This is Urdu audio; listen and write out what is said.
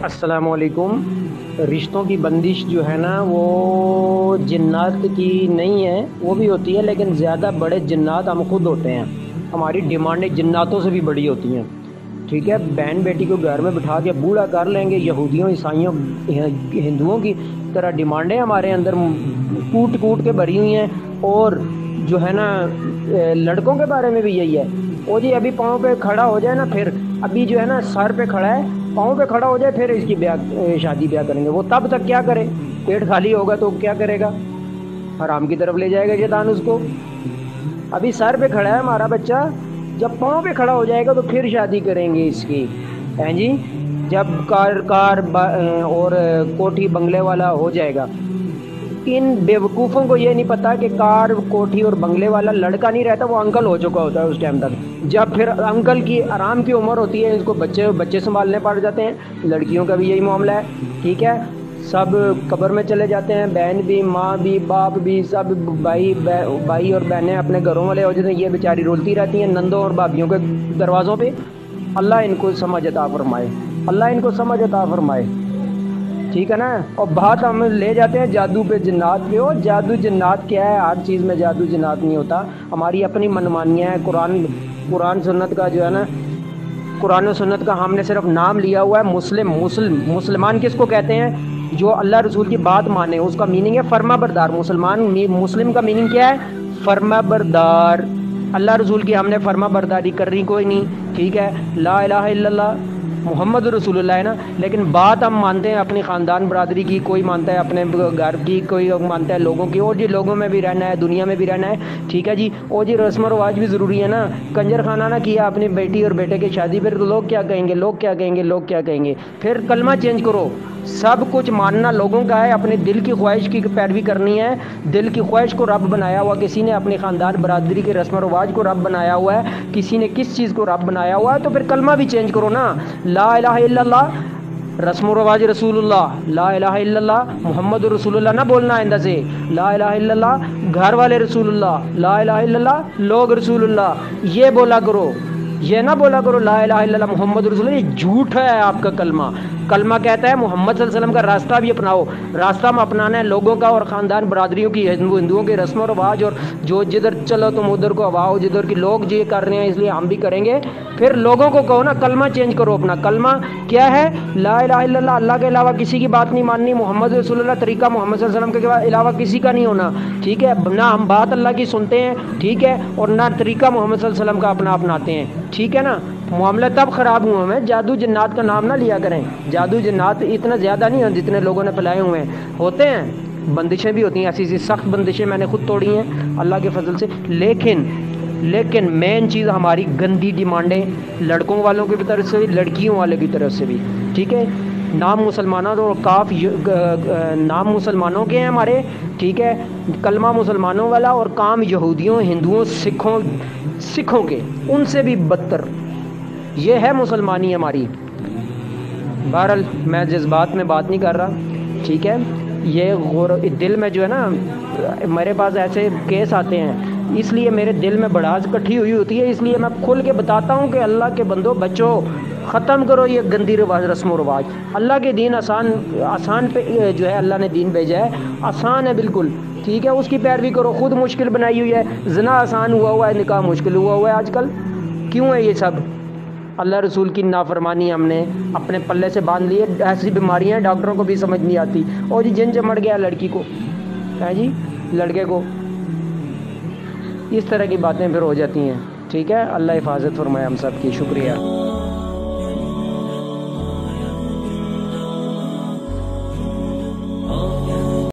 السلام علیکم۔ رشتوں کی بندش جو ہے نا وہ جنات کی نہیں ہے، وہ بھی ہوتی ہے لیکن زیادہ بڑے جنات ہم خود ہوتے ہیں۔ ہماری ڈیمانڈیں جناتوں سے بھی بڑی ہوتی ہیں، ٹھیک ہے۔ بہن بیٹی کو گھر میں بٹھا کے بوڑھا کر لیں گے، یہودیوں عیسائیوں ہندوؤں کی طرح ڈیمانڈیں ہمارے اندر کوٹ کوٹ کے بھری ہوئی ہیں۔ اور جو ہے نا لڑکوں کے بارے میں بھی یہی ہے، وہ جی ابھی پاؤں پہ کھڑا ہو جائے نا، پھر ابھی جو ہے نا سر پہ کھڑا ہے، پاؤں پہ کھڑا ہو جائے پھر اس کی شادی بیاہ کریں گے۔ وہ تب تک کیا کرے؟ پیٹ خالی ہوگا تو کیا کرے گا؟ حرام کی طرف لے جائے گا شیطان اس کو۔ ابھی سر پہ کھڑا ہے ہمارا بچہ، جب پاؤں پہ کھڑا ہو جائے گا تو پھر شادی کریں گے اس کی، ہیں جی۔ جب کار اور کوٹھی بنگلے والا ہو جائے گا۔ ان بیوقوفوں کو یہ نہیں پتا کہ کار کوٹھی اور بنگلے والا لڑکا نہیں رہتا، وہ انکل ہو چکا ہوتا ہے اس ٹائم تک۔ جب پھر انکل کی آرام کی عمر ہوتی ہے، اس کو بچے سنبھالنے پڑ جاتے ہیں۔ لڑکیوں کا بھی یہی معاملہ ہے، ٹھیک ہے۔ سب قبر میں چلے جاتے ہیں، بہن بھی، ماں بھی، باپ بھی، سب بھائی اور بہنیں اپنے گھروں والے ہو جاتے ہیں۔ یہ بیچاری رولتی رہتی ہیں نندوں اور بھابھیوں کے دروازوں پہ۔ اللہ ان کو سمجھ عطا فرمائے، اللہ ان کو سمجھ عطا فرمائے، ٹھیک ہے نا۔ اور بات ہم لے جاتے ہیں جادو پہ، جنات پہ۔ اور جادو جنات کیا ہے؟ ہر چیز میں جادو جنات نہیں ہوتا، ہماری اپنی منمانیاں ہیں۔ قرآن سنت کا جو ہے نا، قرآن و سنت کا ہم نے صرف نام لیا ہوا ہے۔ مسلمان کس کو کہتے ہیں؟ جو اللہ رسول کی بات مانے، اس کا میننگ ہے فرما بردار۔ مسلم کا میننگ کیا ہے؟ فرما بردار۔ اللہ رسول کی ہم نے فرما برداری کر رہی کوئی نہیں، ٹھیک ہے۔ لا الہ الا اللہ محمد رسول اللہ ہے نا، لیکن بات ہم مانتے ہیں اپنی خاندان برادری کی، کوئی مانتا ہے اپنے گھر کی، کوئی مانتا ہے لوگوں کی۔ اور جی لوگوں میں بھی رہنا ہے، دنیا میں بھی رہنا ہے، ٹھیک ہے جی۔ اور جی رسم و رواج بھی ضروری ہے نا۔ کنجر خانہ نہ کیا اپنی بیٹی اور بیٹے کی شادی، پھر لوگ کیا کہیں گے، لوگ کیا کہیں گے، لوگ کیا کہیں گے۔ پھر کلمہ چینج کرو۔ سب کچھ ماننا لوگوں کا ہے، اپنے دل کی خواہش کی پیروی کرنی ہے۔ دل کی خواہش کو رب بنایا ہوا کسی نے، اپنی خاندان برادری کے رسم و رواج کو رب بنایا ہوا ہے، کسی نے کس چیز کو رب بنایا ہوا ہے، تو پھر کلمہ بھی چینج کرو نا۔ لا الہ الا اللہ رسم و رواج رسول اللہ، لا الہ الا اللہ محمد رسول اللہ نہ بولنا آئندہ سے۔ لا الہ الا اللہ گھر والے رسول اللہ، لا الہ الا اللہ لوگ رسول اللہ، یہ بولا کرو۔ یہ نہ بولا کرو لا الہ الا اللہ محمد رسول اللہ، یہ جھوٹ ہے آپ کا کلمہ۔ کلمہ کہتا ہے محمد صلی اللہ علیہ وسلم کا راستہ بھی اپناؤ۔ راستہ میں اپنانا ہے لوگوں کا اور خاندان برادریوں کی، ہندوؤں کے رسم و رواج، اور جو جدھر چلو تم ادھر کو ہواؤ، جدھر کی لوگ یہ کر رہے ہیں اس لیے ہم بھی کریں گے۔ پھر لوگوں کو کہو نا کلمہ چینج کرو اپنا۔ کلمہ کیا ہے؟ لا الہ الا اللہ، اللہ کے علاوہ کسی کی بات نہیں ماننی، محمد رسول اللہ طریقہ محمد صلی اللہ علیہ وسلم کے علاوہ کسی کا نہیں ہونا، ٹھیک ہے۔ نہ ہم بات اللہ کی سنتے ہیں، ٹھیک ہے، اور نہ طریقہ محمد صلی اللہ علیہ وسلم کا اپنا اپناتے ہیں، ٹھیک ہے نا۔ معاملہ تب خراب ہوا میں جادو جنات کا نام نہ لیا کریں۔ جادو جنات اتنا زیادہ نہیں ہیں جتنے لوگوں نے پھیلائے ہوئے ہیں، ہوتے ہیں، بندشیں بھی ہوتی ہیں، ایسی سخت بندشیں میں نے خود توڑی ہیں اللہ کے فضل سے۔ لیکن مین چیز ہماری گندی ڈیمانڈیں، لڑکوں والوں کی طرف سے بھی، لڑکیوں والے کی طرف سے بھی، ٹھیک ہے۔ نام مسلمانوں اور کاف نام مسلمانوں کے ہیں ہمارے، ٹھیک ہے، کلمہ مسلمانوں والا، اور کام یہودیوں، ہندوؤں، سکھوں کے، ان سے بھی بدتر۔ یہ ہے مسلمانی ہماری۔ بہرحال میں جذبات میں بات نہیں کر رہا، ٹھیک ہے۔ یہ دل میں جو ہے نا، میرے پاس ایسے کیس آتے ہیں، اس لیے میرے دل میں بڑھاس کٹھی ہوئی ہوتی ہے، اس لیے میں کھل کے بتاتا ہوں کہ اللہ کے بندو بچو، ختم کرو یہ گندی رسم و رواج۔ اللہ کے دین آسان پہ جو ہے اللہ نے دین بھیجا ہے، آسان ہے بالکل، ٹھیک ہے۔ اس کی پیروی کرو۔ خود مشکل بنائی ہوئی ہے، زنا آسان ہوا ہے، نکاح مشکل ہوا ہے آج کل۔ کیوں ہے یہ سب؟ اللہ رسول کی نافرمانی ہم نے اپنے پلے سے باندھ لی ہے۔ ایسی بیماریاں ہیں ڈاکٹروں کو بھی سمجھ نہیں آتی۔ اور جی جن چمڑ گیا لڑکی کو، ہے جی، لڑکے کو، اس طرح کی باتیں پھر ہو جاتی ہیں، ٹھیک ہے۔ اللہ حفاظت فرمائے ہم سب کی، شکریہ۔